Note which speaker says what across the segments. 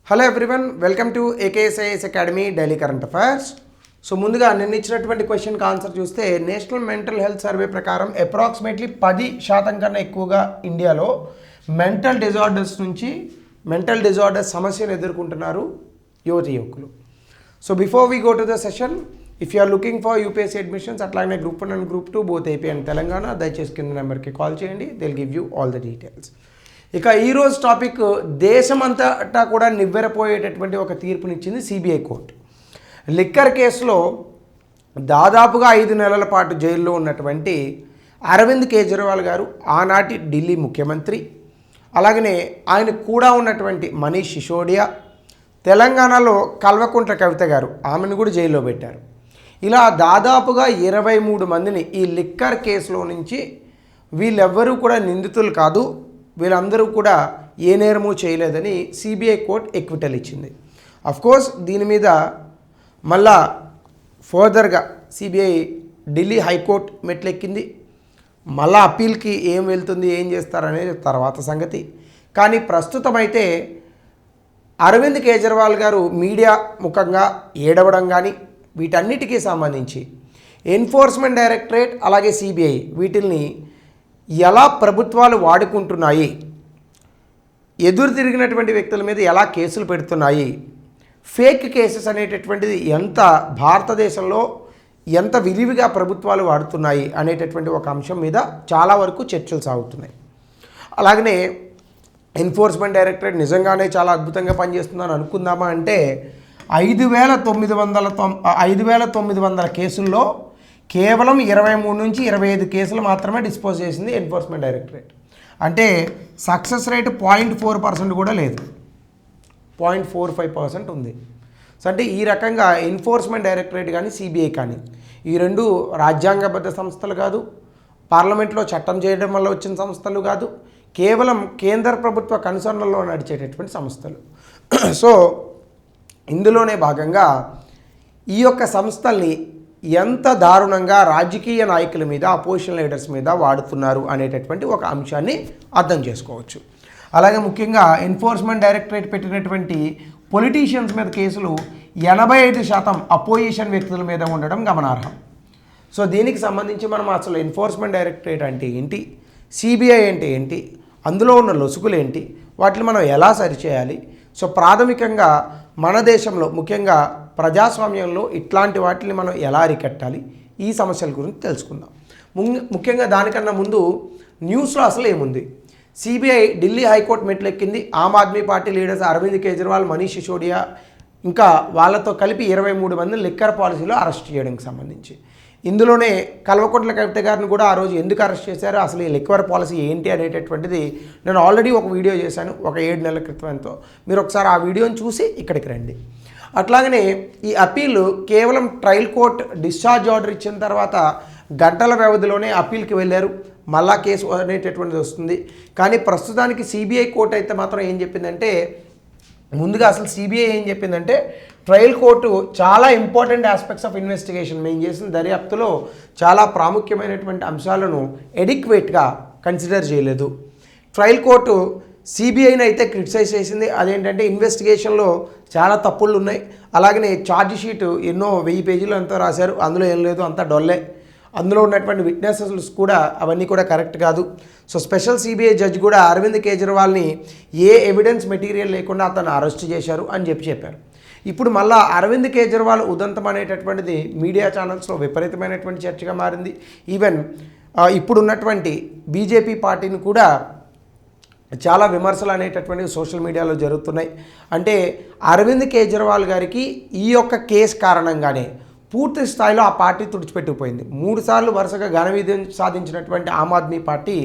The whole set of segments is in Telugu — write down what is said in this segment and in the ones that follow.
Speaker 1: Hello everyone, welcome to AKSIS academy daily current affairs. So ముందుగా నిన్న ఇచ్చినటువంటి క్వశ్చన్కి ఆన్సర్ చూస్తే నేషనల్ మెంటల్ హెల్త్ సర్వే ప్రకారం అప్రాక్సిమేట్లీ 10% కన్నా ఎక్కువగా ఇండియాలో మెంటల్ డిజార్డర్స్ సమస్యను ఎదుర్కొంటున్నారు యువకులు. So before we go to the session, if you are looking for UPSC admissions అట్లాగే group 1 and group 2 both AP and Telangana, దయచేసి కింద నెంబర్కి కాల్ చేయండి. They will give you all the details. ఇక ఈరోజు టాపిక్ దేశమంతటా కూడా నివ్వెరపోయేటటువంటి ఒక తీర్పునిచ్చింది సిబిఐ కోర్టు. లిక్కర్ కేసులో దాదాపుగా 5 నెలల పాటు జైల్లో ఉన్నటువంటి అరవింద్ కేజ్రీవాల్ గారు, ఆనాటి ఢిల్లీ ముఖ్యమంత్రి, అలాగనే ఆయన కూడా ఉన్నటువంటి మనీష్ సిసోడియా, తెలంగాణలో కల్వకుంట్ల కవిత గారు, ఆమెను కూడా జైల్లో పెట్టారు. ఇలా దాదాపుగా 23 మందిని ఈ లిక్కర్ కేసులో నుంచి వీళ్ళెవ్వరూ కూడా నిందితులు కాదు, వీళ్ళందరూ కూడా ఏ నేరము చేయలేదని సిబిఐ కోర్టు ఎక్విటల్ ఇచ్చింది. అఫ్కోర్స్ దీని మీద మళ్ళా ఫర్దర్గా సిబిఐ ఢిల్లీ హైకోర్టు మెట్లెక్కింది. మళ్ళా అప్పీల్కి ఏం వెళ్తుంది, ఏం చేస్తారనేది తర్వాత సంగతి. కానీ ప్రస్తుతం అయితే అరవింద్ కేజ్రీవాల్ గారు మీడియా ముఖంగా ఏడవడం కానీ వీటన్నిటికీ సంబంధించి ఎన్ఫోర్స్మెంట్ డైరెక్టరేట్ అలాగే సిబిఐ వీటిల్ని ఎలా ప్రభుత్వాలు వాడుకుంటున్నాయి, ఎదురు తిరిగినటువంటి వ్యక్తుల మీద ఎలా కేసులు పెడుతున్నాయి, ఫేక్ కేసెస్ అనేటటువంటిది ఎంత భారతదేశంలో ఎంత విరివిగా ప్రభుత్వాలు వాడుతున్నాయి అనేటటువంటి ఒక అంశం మీద చాలా వరకు చర్చలు సాగుతున్నాయి. అలాగనే ఎన్ఫోర్స్మెంట్ డైరెక్టరేట్ నిజంగానే చాలా అద్భుతంగా పనిచేస్తుందని అనుకుందామా అంటే 5,900 కేసుల్లో కేవలం 23 నుంచి 25 కేసులు మాత్రమే డిస్పోజ్ చేసింది ఎన్ఫోర్స్మెంట్ డైరెక్టరేట్. అంటే సక్సెస్ రేట్ 0.4% కూడా లేదు, 0.45% ఉంది. సో అంటే ఈ రకంగా ఎన్ఫోర్స్మెంట్ డైరెక్టరేట్ కానీ సిబిఐ కానీ ఈ రెండు రాజ్యాంగబద్ధ సంస్థలు కాదు, పార్లమెంట్లో చట్టం చేయడం వల్ల వచ్చిన సంస్థలు కాదు, కేవలం కేంద్ర ప్రభుత్వ కన్సర్న్లలో నడిచేటటువంటి సంస్థలు. సో ఇందులోనే భాగంగా ఈ యొక్క సంస్థల్ని ఎంత దారుణంగా రాజకీయ నాయకుల మీద, అపోజిషన్ లీడర్స్ మీద వాడుతున్నారు అనేటటువంటి ఒక అంశాన్ని అర్థం చేసుకోవచ్చు. అలాగే ముఖ్యంగా ఎన్ఫోర్స్మెంట్ డైరెక్టరేట్ పెట్టినటువంటి పొలిటీషియన్స్ మీద కేసులు 85% అపోజిషన్ వ్యక్తుల మీద ఉండడం గమనార్హం. సో దీనికి సంబంధించి మనం అసలు ఎన్ఫోర్స్మెంట్ డైరెక్టరేట్ అంటే ఏంటి, సిబిఐ అంటే ఏంటి, అందులో ఉన్న లొసుగులు ఏంటి, వాటిని మనం ఎలా సరిచేయాలి, సో ప్రాథమికంగా మన దేశంలో ముఖ్యంగా ప్రజాస్వామ్యంలో ఇట్లాంటి వాటిని మనం ఎలా అరికట్టాలి, ఈ సమస్యల గురించి తెలుసుకుందాం. ముఖ్యంగా దానికన్నా ముందు న్యూస్లో అసలు ఏముంది. సిబిఐ ఢిల్లీ హైకోర్టు మెట్లెక్కింది. ఆమ్ ఆద్మీ పార్టీ లీడర్స్ అరవింద్ కేజ్రీవాల్, మనీష్ సిసోడియా ఇంకా వాళ్ళతో కలిపి 23 మందిని లిక్కర్ పాలసీలో అరెస్ట్ చేయడానికి సంబంధించి. ఇందులోనే కల్వకుంట్ల కవిత గారిని కూడా ఆ రోజు ఎందుకు అరెస్ట్ చేశారో, అసలు ఈ లిక్కర్ పాలసీ ఏంటి అనేటటువంటిది నేను ఆల్రెడీ ఒక వీడియో చేశాను ఒక 7 నెలల క్రితంతో. మీరు ఒకసారి ఆ వీడియోని చూసి ఇక్కడికి రండి. అట్లాగనే ఈ అప్పీలు కేవలం ట్రయల్ కోర్ట్ డిశ్చార్జ్ ఆర్డర్ ఇచ్చిన తర్వాత గంటల వ్యవధిలోనే అప్పీల్కి వెళ్ళారు, మళ్ళా కేసు అనేటటువంటిది వస్తుంది. కానీ ప్రస్తుతానికి సిబిఐ కోర్టు అయితే మాత్రం ఏం చెప్పిందంటే, ముందుగా అసలు సిబిఐ ఏం చెప్పిందంటే ట్రయల్ కోర్టు చాలా ఇంపార్టెంట్ ఆస్పెక్ట్స్ ఆఫ్ ఇన్వెస్టిగేషన్, మేము చేసిన దర్యాప్తులో చాలా ప్రాముఖ్యమైనటువంటి అంశాలను ఎడిక్వేట్గా కన్సిడర్ చేయలేదు. ట్రయల్ కోర్టు సిబిఐని అయితే క్రిటిసైజ్ చేసింది. అదేంటంటే ఇన్వెస్టిగేషన్లో చాలా తప్పులు ఉన్నాయి, అలాగనే ఛార్జ్ షీట్ ఎన్నో 1000 పేజీలు అంతా రాశారు, అందులో ఏం లేదు, అంతా డొల్లే, అందులో ఉన్నటువంటి విట్నెసెస్ కూడా అవన్నీ కూడా కరెక్ట్ కాదు. సో స్పెషల్ సిబిఐ జడ్జి కూడా అరవింద్ కేజ్రీవాల్ని ఏ ఎవిడెన్స్ మెటీరియల్ లేకుండా అతను అరెస్ట్ చేశారు అని చెప్పారు. ఇప్పుడు మళ్ళా అరవింద్ కేజ్రీవాల్ ఉదంతం అనేటటువంటిది మీడియా ఛానల్స్లో విపరీతమైనటువంటి చర్చగా మారింది. ఈవెన్ ఇప్పుడున్నటువంటి బీజేపీ పార్టీని కూడా చాలా విమర్శలు అనేటటువంటివి సోషల్ మీడియాలో జరుగుతున్నాయి. అంటే అరవింద్ కేజ్రీవాల్ గారికి ఈ యొక్క కేసు కారణంగానే పూర్తి స్థాయిలో ఆ పార్టీ తుడిచిపెట్టుకుపోయింది. 3 సార్లు వరుసగా ఘన విజయం సాధించినటువంటి ఆమ్ ఆద్మీ పార్టీ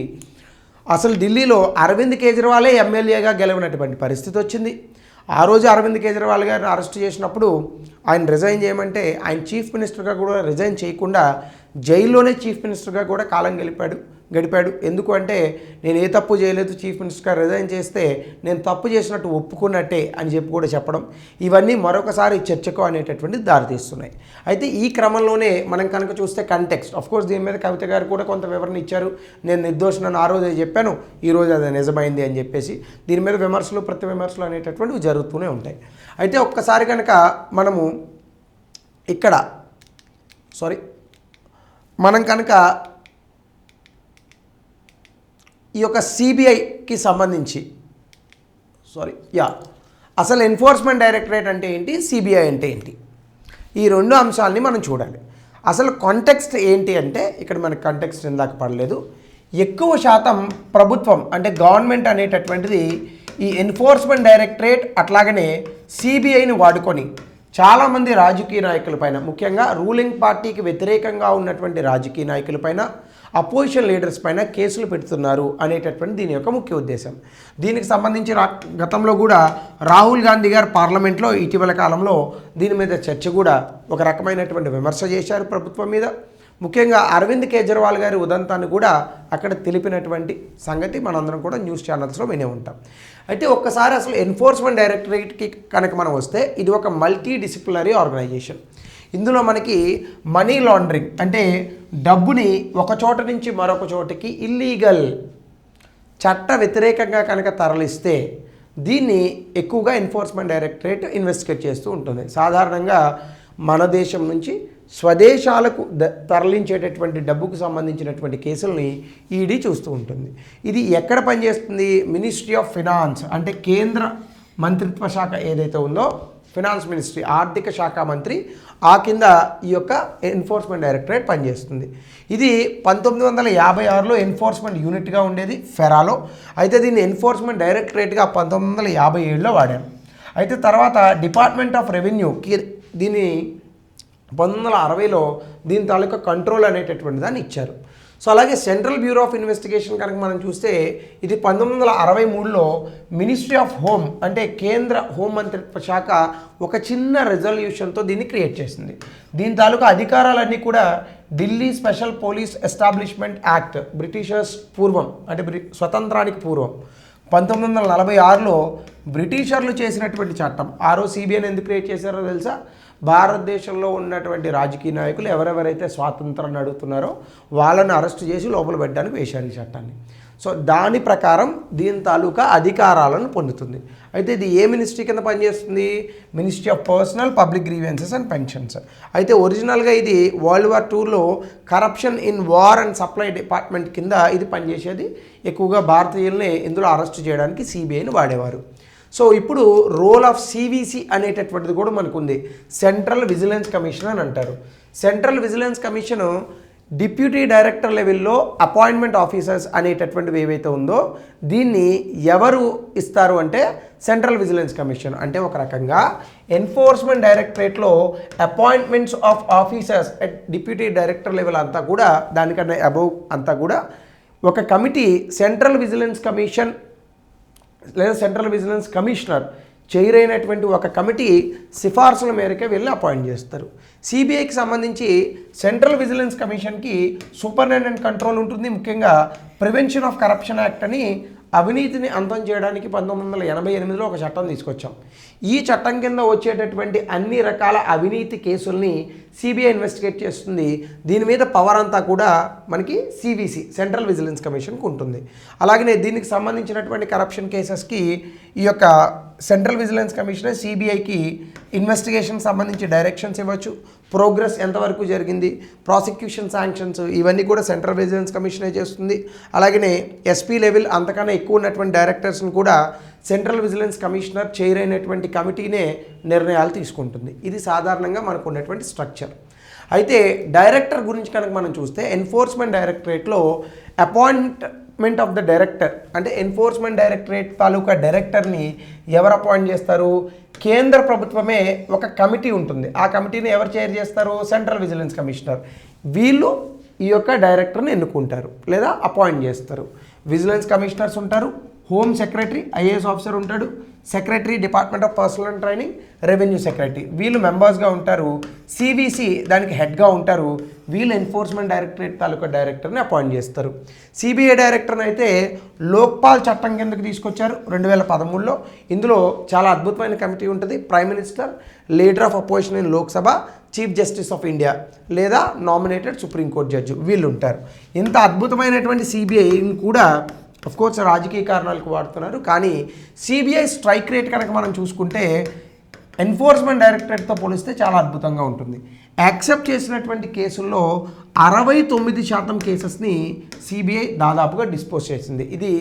Speaker 1: అసలు ఢిల్లీలో అరవింద్ కేజ్రీవాలే ఎమ్మెల్యేగా గెలవనటువంటి పరిస్థితి వచ్చింది. ఆ రోజు అరవింద్ కేజ్రీవాల్ గారిని అరెస్ట్ చేసినప్పుడు ఆయన రిజైన్ చేయమంటే ఆయన చీఫ్ మినిస్టర్గా కూడా రిజైన్ చేయకుండా జైల్లోనే చీఫ్ మినిస్టర్గా కూడా కాలం గడిపాడు. ఎందుకు అంటే నేను ఏ తప్పు చేయలేదు, చీఫ్ మినిస్టర్గా రిజైన్ చేస్తే నేను తప్పు చేసినట్టు ఒప్పుకున్నట్టే అని చెప్పి కూడా చెప్పడం, ఇవన్నీ మరొకసారి చర్చకు అనేటటువంటిది దారితీస్తున్నాయి. అయితే ఈ క్రమంలోనే మనం కనుక చూస్తే కంటెక్స్ట్, ఆఫ్కోర్స్ దీని మీద కవిత గారు కూడా కొంత వివరణ ఇచ్చారు. నేను నిర్దోషినని ఆ రోజే చెప్పాను, ఈరోజు అది నిజమైంది అని చెప్పేసి దీని మీద విమర్శలు ప్రతి విమర్శలు అనేటటువంటివి జరుగుతూనే ఉంటాయి. అయితే ఒక్కసారి కనుక మనము ఇక్కడ మనం కనుక ఈ యొక్క సిబిఐకి సంబంధించి అసలు ఎన్ఫోర్స్మెంట్ డైరెక్టరేట్ అంటే ఏంటి, సిబిఐ అంటే ఏంటి, ఈ రెండు అంశాలని మనం చూడాలి. అసలు కాంటెక్స్ట్ ఏంటి అంటే ఇక్కడ మనకు కాంటెక్స్ట్ ఇందాక పడలేదు. ఎక్కువ శాతం ప్రభుత్వం అంటే గవర్నమెంట్ అనేటటువంటిది ఈ ఎన్ఫోర్స్మెంట్ డైరెక్టరేట్ అట్లాగనే సిబిఐని వాడుకొని చాలామంది రాజకీయ నాయకులపైన, ముఖ్యంగా రూలింగ్ పార్టీకి వ్యతిరేకంగా ఉన్నటువంటి రాజకీయ నాయకులపైన, అపోజిషన్ లీడర్స్ పైన కేసులు పెడుతున్నారు అనేటటువంటి దీని యొక్క ముఖ్య ఉద్దేశం. దీనికి సంబంధించి గతంలో కూడా రాహుల్ గాంధీ గారు పార్లమెంట్లో ఇటీవల కాలంలో దీని మీద చర్చ కూడా ఒక రకమైనటువంటి విమర్శ చేశారు ప్రభుత్వం మీద. ముఖ్యంగా అరవింద్ కేజ్రీవాల్ గారి ఉదంతాన్ని కూడా అక్కడ తెలిపినటువంటి సంగతి మనందరం కూడా న్యూస్ ఛానల్స్లో వినే ఉంటాం. అయితే ఒక్కసారి అసలు ఎన్ఫోర్స్మెంట్ డైరెక్టరేట్కి కనుక మనం వస్తే ఇది ఒక మల్టీ డిసిప్లినరీ ఆర్గనైజేషన్. ఇందులో మనకి మనీ లాండరింగ్ అంటే డబ్బుని ఒక చోట నుంచి మరొక చోటికి ఇల్లీగల్ చట్ట వ్యతిరేకంగా కనుక తరలిస్తే దీన్ని ఎక్కువగా ఎన్ఫోర్స్మెంట్ డైరెక్టరేట్ ఇన్వెస్టిగేట్ చేస్తూ ఉంటుంది. సాధారణంగా మన దేశం నుంచి స్వదేశాలకు తరలించేటటువంటి డబ్బుకు సంబంధించినటువంటి కేసుల్ని ఈడీ చూస్తూ ఉంటుంది. ఇది ఎక్కడ పనిచేస్తుంది? మినిస్ట్రీ ఆఫ్ ఫినాన్స్ అంటే కేంద్ర మంత్రిత్వ శాఖ ఏదైతే ఉందో, ఫినాన్స్ మినిస్ట్రీ, ఆర్థిక శాఖ మంత్రి, ఆ కింద ఈ యొక్క ఎన్ఫోర్స్మెంట్ డైరెక్టరేట్ పనిచేస్తుంది. ఇది 1956లో ఎన్ఫోర్స్మెంట్ యూనిట్గా ఉండేది ఫెరాలో. అయితే దీన్ని ఎన్ఫోర్స్మెంట్ డైరెక్టరేట్గా 1957లో వాడారు. అయితే తర్వాత డిపార్ట్మెంట్ ఆఫ్ రెవెన్యూకి దీన్ని 1960లో దీని తాలూకా కంట్రోల్ అనేటటువంటి దాన్ని ఇచ్చారు. సో అలాగే సెంట్రల్ బ్యూరో ఆఫ్ ఇన్వెస్టిగేషన్ కనుక మనం చూస్తే ఇది 1963లో మినిస్ట్రీ ఆఫ్ హోమ్ అంటే కేంద్ర హోం మంత్రిత్వ శాఖ ఒక చిన్న రెజల్యూషన్తో దీన్ని క్రియేట్ చేసింది. దీని తాలూకా అధికారాలన్నీ కూడా Delhi special police establishment act, Britishers పూర్వం అంటే స్వతంత్రానికి పూర్వం 1946లో బ్రిటిషర్లు చేసినటువంటి చట్టం. రోజు సిబిఐని ఎందుకు క్రియేట్ చేశారో తెలుసా? భారతదేశంలో ఉన్నటువంటి రాజకీయ నాయకులు ఎవరెవరైతే స్వాతంత్రాన్ని అడుగుతున్నారో వాళ్ళని అరెస్ట్ చేసి లోపల పెట్టడానికి వేశారు ఈ చట్టాన్ని. సో దాని ప్రకారం దీని తాలూకా అధికారాలను పొందుతుంది. అయితే ఇది ఏ మినిస్ట్రీ కింద పనిచేస్తుంది? Ministry of personal public grievances and pensions. అయితే ఒరిజినల్గా ఇది world war II corruption in war and supply department కింద ఇది పనిచేసేది. ఎక్కువగా భారతీయుల్ని ఇందులో అరెస్ట్ చేయడానికి సిబిఐని వాడేవారు. సో ఇప్పుడు రోల్ ఆఫ్ సివిసి అనేటటువంటిది కూడా మనకు ఉంది. సెంట్రల్ విజిలెన్స్ కమిషన్ అని అంటారు. Central vigilance commission deputy director లెవెల్లో అపాయింట్మెంట్ ఆఫీసర్స్ అనేటటువంటివి ఏవైతే ఉందో దీన్ని ఎవరు ఇస్తారు అంటే సెంట్రల్ విజిలెన్స్ కమిషన్. అంటే ఒక రకంగా ఎన్ఫోర్స్మెంట్ డైరెక్టరేట్లో appointments of officers at deputy director level అంతా కూడా, దానికన్నా అబౌవ్ అంతా కూడా ఒక కమిటీ, సెంట్రల్ విజిలెన్స్ కమిషన్ లేదా సెంట్రల్ విజిలెన్స్ కమిషనర్ చైర్ అయినటువంటి ఒక కమిటీ సిఫార్సుల మేరకే వెళ్ళి అపాయింట్ చేస్తారు. సిబిఐకి సంబంధించి సెంట్రల్ విజిలెన్స్ కమిషన్కి సూపరింటెండెంట్ కంట్రోల్ ఉంటుంది. ముఖ్యంగా ప్రివెన్షన్ ఆఫ్ కరప్షన్ యాక్ట్ అని అవినీతిని అంతం చేయడానికి 1988లో ఒక చట్టం తీసుకొచ్చాం. ఈ చట్టం కింద వచ్చేటటువంటి అన్ని రకాల అవినీతి కేసుల్ని సిబిఐ ఇన్వెస్టిగేట్ చేస్తుంది. దీని మీద పవర్ అంతా కూడా మనకి సివిసి, సెంట్రల్ విజిలెన్స్ కమిషన్కి ఉంటుంది. అలాగనే దీనికి సంబంధించినటువంటి కరప్షన్ కేసెస్కి ఈ యొక్క సెంట్రల్ విజిలెన్స్ కమిషనర్ సిబిఐకి ఇన్వెస్టిగేషన్ సంబంధించి డైరెక్షన్స్ ఇవ్వచ్చు. ప్రోగ్రెస్ ఎంతవరకు జరిగింది, ప్రాసిక్యూషన్ శాంక్షన్స్, ఇవన్నీ కూడా సెంట్రల్ విజిలెన్స్ కమిషనే చేస్తుంది. అలాగనే ఎస్పీ లెవెల్ అంతకన్నా ఎక్కువ ఉన్నటువంటి డైరెక్టర్స్ని కూడా సెంట్రల్ విజిలెన్స్ కమిషనర్ చైర్ అయినటువంటి కమిటీనే నిర్ణయాలు తీసుకుంటుంది. ఇది సాధారణంగా మనకు ఉన్నటువంటి స్ట్రక్చర్. అయితే డైరెక్టర్ గురించి కనుక మనం చూస్తే ఎన్ఫోర్స్మెంట్ డైరెక్టరేట్లో అపాయింట్మెంట్ ఆఫ్ ద డైరెక్టర్ అంటే ఎన్ఫోర్స్మెంట్ డైరెక్టరేట్ తాలూకా డైరెక్టర్ని ఎవరు అపాయింట్ చేస్తారు? కేంద్ర ప్రభుత్వమే ఒక కమిటీ ఉంటుంది. ఆ కమిటీని ఎవరు చైర్ చేస్తారు? Central vigilance commissioner. వీళ్ళు ఈ యొక్క డైరెక్టర్ని ఎన్నుకుంటారు లేదా అపాయింట్ చేస్తారు. విజిలెన్స్ కమిషనర్స్ ఉంటారు, హోమ్ సెక్రటరీ ఐఏఎస్ ఆఫీసర్ ఉంటాడు, secretary department of personal and training, revenue secretary, వీళ్ళు మెంబర్స్గా ఉంటారు. సివిసి దానికి హెడ్గా ఉంటారు. వీళ్ళు ఎన్ఫోర్స్మెంట్ డైరెక్టరేట్ తాలూకా డైరెక్టర్ని అపాయింట్ చేస్తారు. సిబిఐ డైరెక్టర్ని అయితే లోక్పాల్ చట్టం కిందకి తీసుకొచ్చారు 2013లో. ఇందులో చాలా అద్భుతమైన కమిటీ ఉంటుంది. Prime minister, leader of opposition in Lok Sabha, chief justice of India లేదా నామినేటెడ్ సుప్రీంకోర్టు జడ్జి వీళ్ళు ఉంటారు. ఇంత అద్భుతమైనటువంటి సిబిఐని కూడా కోర్స్ రాజకీయ కారణాలకు వాడుతున్నారు. కానీ సిబిఐ స్ట్రైక్ రేట్ కనుక మనం చూసుకుంటే ఎన్ఫోర్స్మెంట్ డైరెక్టరేట్తో పోలిస్తే చాలా అద్భుతంగా ఉంటుంది. యాక్సెప్ట్ చేసినటువంటి కేసుల్లో 69% కేసెస్ని సిబిఐ దాదాపుగా డిస్పోజ్ చేసింది. ఇది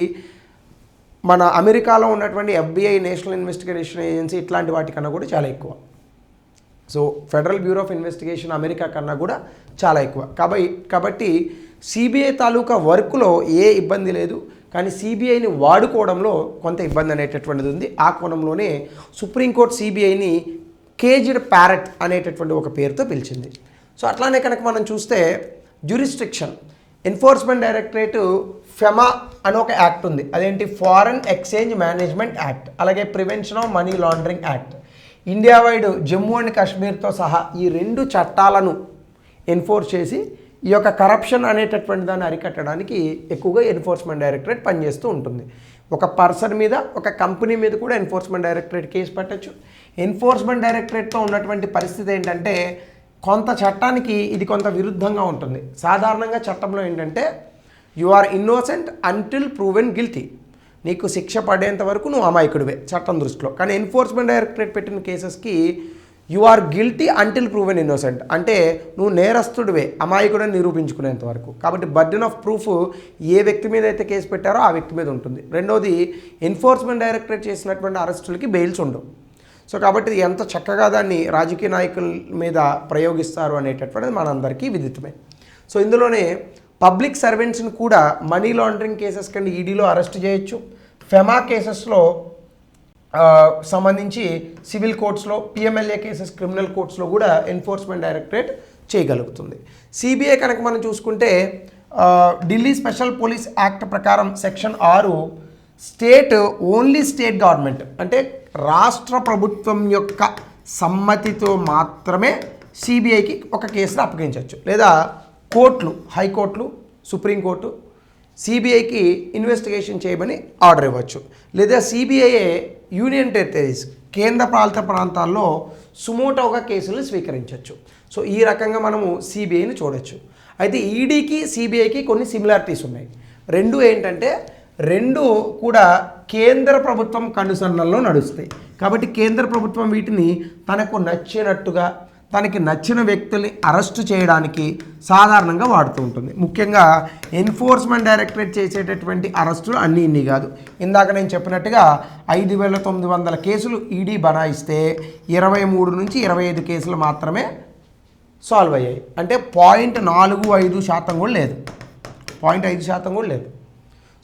Speaker 1: మన అమెరికాలో ఉన్నటువంటి FBI నేషనల్ ఇన్వెస్టిగేషన్ ఏజెన్సీ ఇట్లాంటి వాటికన్నా కూడా చాలా ఎక్కువ. So federal bureau of investigation America కన్నా కూడా చాలా ఎక్కువ. కాబట్టి సిబిఐ తాలూకా వర్క్లో ఏ ఇబ్బంది లేదు. కానీ సిబిఐని వాడుకోవడంలో కొంత ఇబ్బంది అనేటటువంటిది ఉంది. ఆ కోణంలోనే సుప్రీంకోర్టు సిబిఐని కేజ్డ్ ప్యారెట్ అనేటటువంటి ఒక పేరుతో పిలిచింది. సో అట్లానే కనుక మనం చూస్తే జ్యూరిస్డిక్షన్, ఎన్ఫోర్స్మెంట్ డైరెక్టరేట్ ఫెమా అని ఒక యాక్ట్ ఉంది. అదేంటి, ఫారెన్ ఎక్స్చేంజ్ మేనేజ్మెంట్ యాక్ట్, అలాగే prevention of money laundering act. India wide Jammu and కాశ్మీర్తో సహా ఈ 2 చట్టాలను ఎన్ఫోర్స్ చేసి ఈ యొక్క కరప్షన్ అనేటటువంటి దాన్ని అరికట్టడానికి ఎక్కువగా ఎన్ఫోర్స్మెంట్ డైరెక్టరేట్ పనిచేస్తూ ఉంటుంది. ఒక పర్సన్ మీద, ఒక కంపెనీ మీద కూడా ఎన్ఫోర్స్మెంట్ డైరెక్టరేట్ కేసు పెట్టచ్చు. ఎన్ఫోర్స్మెంట్ డైరెక్టరేట్తో ఉన్నటువంటి పరిస్థితి ఏంటంటే కొంత చట్టానికి ఇది కొంత విరుద్ధంగా ఉంటుంది. సాధారణంగా చట్టంలో ఏంటంటే you are innocent until proven guilty, నీకు శిక్ష పడేంత వరకు నువ్వు అమాయకుడివే చట్టం దృష్టిలో. కానీ ఎన్ఫోర్స్మెంట్ డైరెక్టరేట్ పెట్టిన కేసెస్కి you are guilty until proven innocent, అంటే నువ్వు నేరస్తుడివే అమాయకుడని నిరూపించుకునేంత వరకు. కాబట్టి బర్డెన్ ఆఫ్ ప్రూఫ్ ఏ వ్యక్తి మీద అయితే కేసు పెట్టారో ఆ వ్యక్తి మీద ఉంటుంది. రెండోది, ఎన్ఫోర్స్మెంట్ డైరెక్టరేట్ చేసినటువంటి అరెస్టులకి బెయిల్స్ ఉండవు. సో కాబట్టి ఎంత చక్కగా దాన్ని రాజకీయ నాయకుల మీద ప్రయోగిస్తారు అనేటటువంటిది మనందరికీ విదితమే. సో ఇందులోనే పబ్లిక్ సర్వెంట్స్ని కూడా మనీ లాండరింగ్ కేసెస్ కింద ఈడీలో అరెస్ట్ చేయొచ్చు. ఫెమా కేసెస్లో సంబంధించి సివిల్ కోర్ట్స్లో, పిఎంఎల్ఏ కేసెస్ క్రిమినల్ కోర్ట్స్లో కూడా ఎన్ఫోర్స్మెంట్ డైరెక్టరేట్ చేయగలుగుతుంది. సిబిఐ కనుక మనం చూసుకుంటే ఢిల్లీ స్పెషల్ పోలీస్ యాక్ట్ ప్రకారం section 6 state only state government అంటే రాష్ట్ర ప్రభుత్వం యొక్క సమ్మతితో మాత్రమే సిబిఐకి ఒక కేసును అప్పగించవచ్చు. లేదా కోర్టులు, హైకోర్టులు, సుప్రీంకోర్టు సిబిఐకి ఇన్వెస్టిగేషన్ చేయమని ఆర్డర్ ఇవ్వచ్చు. లేదా సిబిఐఏ యూనియన్ టెరిటరీస్, కేంద్ర పాలిత ప్రాంతాల్లో సుమోటోగా కేసులు స్వీకరించవచ్చు. సో ఈ రకంగా మనము సిబిఐని చూడొచ్చు. అయితే ఈడీకి సిబిఐకి కొన్ని సిమిలారిటీస్ ఉన్నాయి. రెండు ఏంటంటే రెండు కూడా కేంద్ర ప్రభుత్వం కనుసన్నల్లో నడుస్తాయి. కాబట్టి కేంద్ర ప్రభుత్వం వీటిని తనకు నచ్చినట్టుగా, తనకి నచ్చిన వ్యక్తుల్ని అరెస్టు చేయడానికి సాధారణంగా వాడుతూ ఉంటుంది. ముఖ్యంగా ఎన్ఫోర్స్మెంట్ డైరెక్టరేట్ చేసేటటువంటి అరెస్టులు అన్నీ ఇన్ని కాదు. ఇందాక నేను చెప్పినట్టుగా 5,900 కేసులు ఈడీ బనాయిస్తే 23 నుంచి 25 కేసులు మాత్రమే సాల్వ్ అయ్యాయి. అంటే 0.45% కూడా లేదు, 0.5% కూడా లేదు.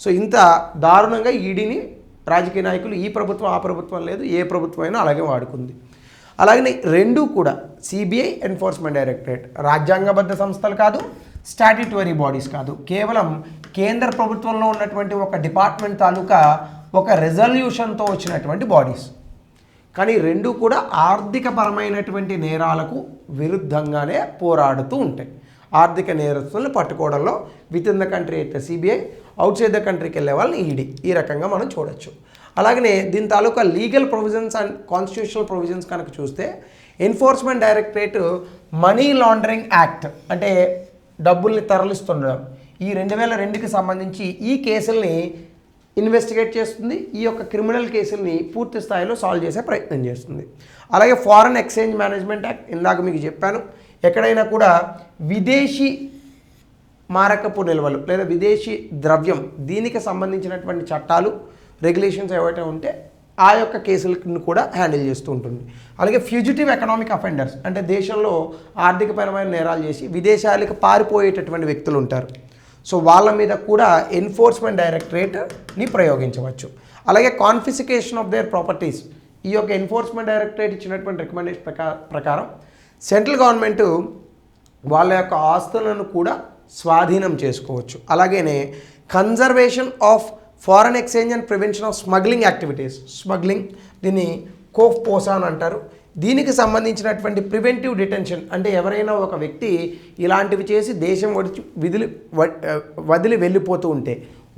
Speaker 1: సో ఇంత దారుణంగా ఈడీని రాజకీయ నాయకులు, ఈ ప్రభుత్వం ఆ ప్రభుత్వం లేదు, ఏ ప్రభుత్వం అయినా అలాగే వాడుకుంది. అలాగే రెండు కూడా సిబిఐ, ఎన్ఫోర్స్మెంట్ డైరెక్టరేట్ రాజ్యాంగబద్ధ సంస్థలు కాదు, స్టాట్యుటరీ బాడీస్ కాదు, కేవలం కేంద్ర ప్రభుత్వంలో ఉన్నటువంటి ఒక డిపార్ట్మెంట్ తాలూకా ఒక రెజల్యూషన్తో వచ్చినటువంటి బాడీస్. కానీ రెండు కూడా ఆర్థికపరమైనటువంటి నేరాలకు విరుద్ధంగానే పోరాడుతూ ఉంటాయి. ఆర్థిక నేరస్తులను పట్టుకోవడంలో విత్ ఇన్ ద కంట్రీ అయితే సిబిఐ, అవుట్ సైడ్ ద కంట్రీకి వెళ్ళే వాళ్ళని ఈడీ. ఈ రకంగా మనం చూడొచ్చు. అలాగనే దీని తాలూకా legal provisions and constitutional provisions కనుక చూస్తే enforcement directorate money laundering act అంటే డబ్బుల్ని తరలిస్తుండడం, ఈ 2002కి సంబంధించి ఈ కేసుల్ని ఇన్వెస్టిగేట్ చేస్తుంది. ఈ యొక్క క్రిమినల్ కేసుల్ని పూర్తి స్థాయిలో సాల్వ్ చేసే ప్రయత్నం చేస్తుంది. అలాగే ఫారెన్ ఎక్స్చేంజ్ మేనేజ్మెంట్ యాక్ట్, ఇందాక మీకు చెప్పాను, ఎక్కడైనా కూడా విదేశీ మారకపు నిల్వలు లేదా విదేశీ ద్రవ్యం దీనికి సంబంధించినటువంటి చట్టాలు, రెగ్యులేషన్స్ ఏవైతే ఉంటే ఆ యొక్క కేసులను కూడా హ్యాండిల్ చేస్తూ ఉంటుంది. అలాగే ఫ్యూజిటివ్ ఎకనామిక్ అఫెండర్స్ అంటే దేశంలో ఆర్థికపరమైన నేరాలు చేసి విదేశాలకు పారిపోయేటటువంటి వ్యక్తులు ఉంటారు. సో వాళ్ళ మీద కూడా ఎన్ఫోర్స్మెంట్ డైరెక్టరేట్ని ప్రయోగించవచ్చు. అలాగే కాన్ఫిస్కేషన్ ఆఫ్ దేర్ ప్రాపర్టీస్, ఈ యొక్క ఎన్ఫోర్స్మెంట్ డైరెక్టరేట్ ఇచ్చినటువంటి రికమెండేషన్ ప్రకారం సెంట్రల్ గవర్నమెంట్ వాళ్ళ యొక్క ఆస్తులను కూడా స్వాధీనం చేసుకోవచ్చు. అలాగనే conservation of foreign exchange and prevention of smuggling activities, smuggling దీన్ని కోఫ్ పోసాన్ అంటారు. దీనికి సంబంధించినటువంటి ప్రివెంటివ్ డిటెన్షన్ అంటే ఎవరైనా ఒక వ్యక్తి ఇలాంటివి చేసి దేశం వదిలి వెళ్ళిపోతూ ఉంటే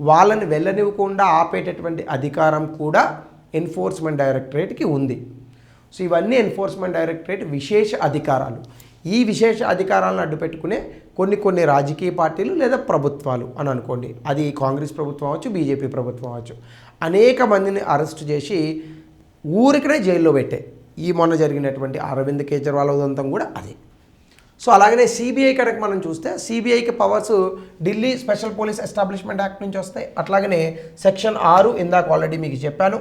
Speaker 1: వాళ్ళని వెళ్ళనివ్వకుండా ఆపేటటువంటి అధికారం కూడా ఎన్ఫోర్స్మెంట్ డైరెక్టరేట్కి ఉంది. సో ఇవన్నీ ఎన్ఫోర్స్మెంట్ డైరెక్టరేట్ విశేష అధికారాలు. ఈ విశేష అధికారాలను అడ్డుపెట్టుకునే కొన్ని రాజకీయ పార్టీలు లేదా ప్రభుత్వాలు అని అనుకోండి, అది కాంగ్రెస్ ప్రభుత్వం అవ్వచ్చు, బీజేపీ ప్రభుత్వం అవ్వచ్చు, అనేక మందిని అరెస్ట్ చేసి ఊరికనే జైల్లో పెట్టే ఈ మొన్న జరిగినటువంటి అరవింద్ కేజ్రీవాల్ ఉదంతం కూడా అదే. సో అలాగనే సిబిఐ కనుక మనం చూస్తే సిబిఐకి powers Delhi special police establishment act నుంచి వస్తాయి. అట్లాగనే సెక్షన్ 6 ఇందాక ఆల్రెడీ మీకు చెప్పాను,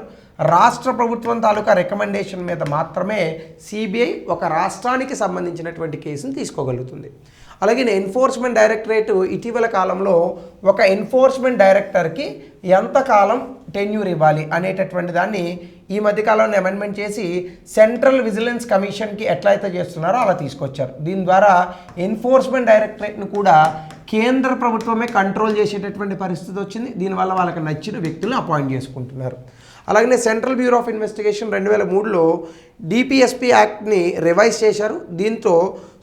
Speaker 1: రాష్ట్ర ప్రభుత్వం తాలూకా రికమెండేషన్ మీద మాత్రమే సిబిఐ ఒక రాష్ట్రానికి సంబంధించినటువంటి కేసును తీసుకోగలుగుతుంది. అలాగే ఎన్ఫోర్స్మెంట్ డైరెక్టరేట్ ఇటీవల కాలంలో ఒక ఎన్ఫోర్స్మెంట్ డైరెక్టర్కి ఎంతకాలం టెన్యూర్ ఇవ్వాలి అనేటటువంటి దాన్ని ఈ మధ్యకాలంలో అమెండ్మెంట్ చేసి సెంట్రల్ విజిలెన్స్ కమిషన్కి ఎట్లయితే చేస్తున్నారో అలా తీసుకొచ్చారు. దీని ద్వారా ఎన్ఫోర్స్మెంట్ డైరెక్టరేట్ను కూడా కేంద్ర ప్రభుత్వమే కంట్రోల్ చేసేటటువంటి పరిస్థితి వచ్చింది. దీనివల్ల వాళ్ళకి నచ్చిన వ్యక్తులను అపాయింట్ చేసుకుంటున్నారు. అలాగనే సెంట్రల్ బ్యూరో ఆఫ్ ఇన్వెస్టిగేషన్ 2003లో డిపిఎస్పి యాక్ట్ని రివైజ్ చేశారు. దీంతో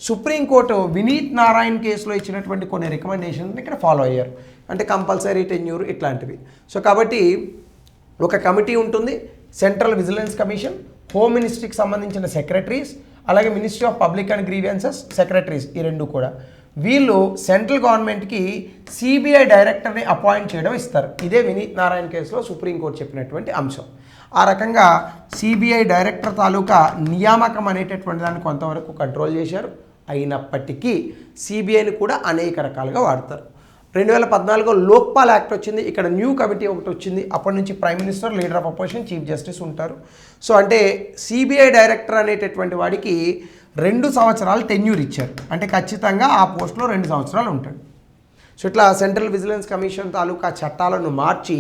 Speaker 1: సుప్రీంకోర్టు వినీత్ నారాయణ్ కేసులో ఇచ్చినటువంటి కొన్ని రికమెండేషన్స్ ఇక్కడ ఫాలో అయ్యారు. అంటే కంపల్సరీ టెన్యూర్ ఇట్లాంటివి. సో కాబట్టి ఒక కమిటీ ఉంటుంది, సెంట్రల్ విజిలెన్స్ కమిషన్, హోమ్ మినిస్ట్రీకి సంబంధించిన సెక్రటరీస్, అలాగే ministry of public and grievances secretaries, ఈ రెండు కూడా వీళ్ళు సెంట్రల్ గవర్నమెంట్కి సిబిఐ డైరెక్టర్ని అపాయింట్ చేయడం ఇస్తారు. ఇదే వినీత్ నారాయణ్ కేసులో సుప్రీంకోర్టు చెప్పినటువంటి అంశం. ఆ రకంగా సిబిఐ డైరెక్టర్ తాలూకా నియామకం అనేటటువంటి దాన్ని కొంతవరకు కంట్రోల్ చేశారు. అయినప్పటికీ సిబిఐని కూడా అనేక రకాలుగా వాడతారు. 2014లో లోక్పాల్ యాక్ట్ వచ్చింది. ఇక్కడ న్యూ కమిటీ ఒకటి వచ్చింది. అప్పటి నుంచి prime minister, leader of opposition, chief justice ఉంటారు. సో అంటే సిబిఐ డైరెక్టర్ అనేటటువంటి వాడికి 2 సంవత్సరాలు టెన్యూర్ ఇచ్చారు. అంటే ఖచ్చితంగా ఆ పోస్ట్లో 2 సంవత్సరాలు ఉంటాడు. సో ఇట్లా సెంట్రల్ విజిలెన్స్ కమిషన్ తాలూకా చట్టాలను మార్చి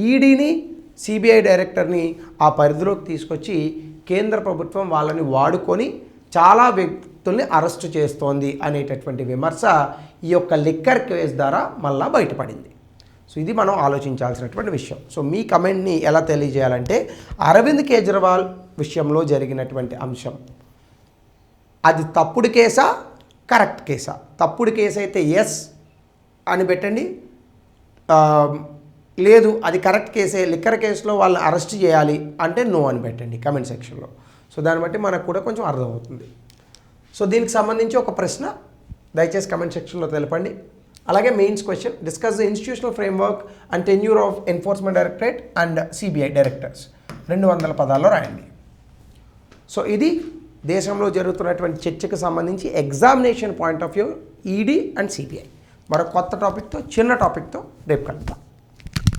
Speaker 1: ఈడీని, సిబిఐ డైరెక్టర్ని ఆ పరిధిలోకి తీసుకొచ్చి కేంద్ర ప్రభుత్వం వాళ్ళని వాడుకొని చాలా వ్యక్తుల్ని అరెస్టు చేస్తోంది అనేటటువంటి విమర్శ ఈ యొక్క లిక్కర్ కేసు ద్వారా మళ్ళా బయటపడింది. సో ఇది మనం ఆలోచించాల్సినటువంటి విషయం. సో మీ కమెంట్ని ఎలా తెలియజేయాలంటే, అరవింద్ కేజ్రీవాల్ విషయంలో జరిగినటువంటి అంశం అది తప్పుడు కేసా, కరెక్ట్ కేసా? తప్పుడు కేసు అయితే ఎస్ అని పెట్టండి, లేదు అది కరెక్ట్ కేసే, లిక్కర్ కేసులో వాళ్ళని అరెస్ట్ చేయాలి అంటే నో అని పెట్టండి కమెంట్ సెక్షన్లో. సో దాన్ని బట్టి మనకు కూడా కొంచెం అర్థమవుతుంది. సో దీనికి సంబంధించి ఒక ప్రశ్న దయచేసి కమెంట్ సెక్షన్లో తెలపండి. అలాగే mains question, discuss the institutional framework and tenure of enforcement directorate and CBI directors 200 పదాల్లో రాయండి. సో ఇది దేశంలో జరుగుతున్నటువంటి చర్చకు సంబంధించి examination point of view ED and CBI. మరో కొత్త టాపిక్తో, చిన్న టాపిక్తో రేపు కలుద్దాం.